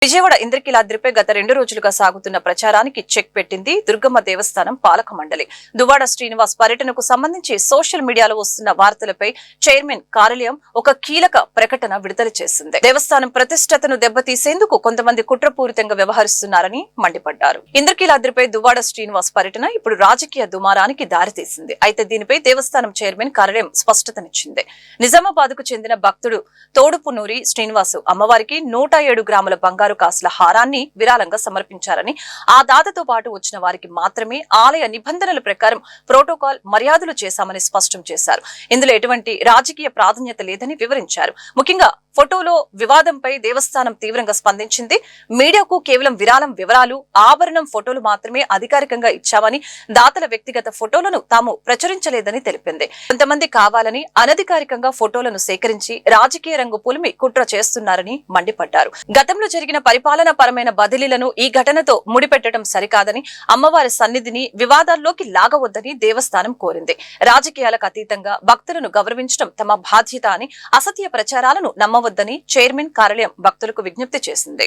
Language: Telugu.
విజయవాడ ఇంద్రకీలాద్రిపై గత 2 రోజులుగా సాగుతున్న ప్రచారానికి చెక్ పెట్టింది దుర్గమ్మ దేవస్థానం పాలక మండలి. దువ్వాడ శ్రీనివాస్ పర్యటనకు సంబంధించి సోషల్ మీడియాలో వస్తున్న వార్తలపై చైర్మన్ కార్యాలయం ఒక కీలక ప్రకటన విడుదల చేసింది. దేవస్థానం ప్రతిష్టతను దెబ్బతీసేందుకు కొంతమంది కుట్రపూరితంగా వ్యవహరిస్తున్నారని మండిపడ్డారు. ఇంద్రకీలాద్రిపై దువ్వాడ శ్రీనివాస్ పర్యటన ఇప్పుడు రాజకీయ దుమారానికి దారితీసింది. అయితే దీనిపై దేవస్థానం చైర్మన్ కార్యాలయం స్పష్టతనిచ్చింది. నిజామాబాద్ కు చెందిన భక్తుడు తోడుపునూరి శ్రీనివాసు అమ్మవారికి 107 గ్రాముల బంగారు కాసుల హారాన్ని విరాళంగా సమర్పించారని, ఆ దాతతో పాటు వచ్చిన వారికి మాత్రమే ఆలయ నిబంధనల ప్రకారం ప్రోటోకాల్ మర్యాదలు చేశామని స్పష్టం చేశారు. ఇందులో ఎటువంటి రాజకీయ ప్రాధాన్యత లేదని వివరించారు. ముఖ్యంగా ఫోటోలో వివాదంపై దేవస్థానం తీవ్రంగా స్పందించింది. మీడియాకు కేవలం విరాళం వివరాలు, ఆభరణం ఫోటోలు మాత్రమే అధికారికంగా ఇచ్చామని, దాతల వ్యక్తిగత ఫోటోలను తాము ప్రచురించలేదని తెలిపింది. కొంతమంది కావాలని అనధికారికంగా ఫోటోలను సేకరించి రాజకీయ రంగు పులిమి కుట్ర చేస్తున్నారని మండిపడ్డారు. గతంలో జరిగిన పరిపాలనా పరమైన బదిలీలను ఈ ఘటనతో ముడిపెట్టడం సరికాదని, అమ్మవారి సన్నిధిని వివాదాల్లోకి లాగవద్దని దేవస్థానం కోరింది. రాజకీయాలకు అతీతంగా భక్తులను గౌరవించడం తమ బాధ్యత అని, అసత్య ప్రచారాలను నమ్మవద్దని చైర్మన్ కార్యాలయం భక్తులకు విజ్ఞప్తి చేసింది.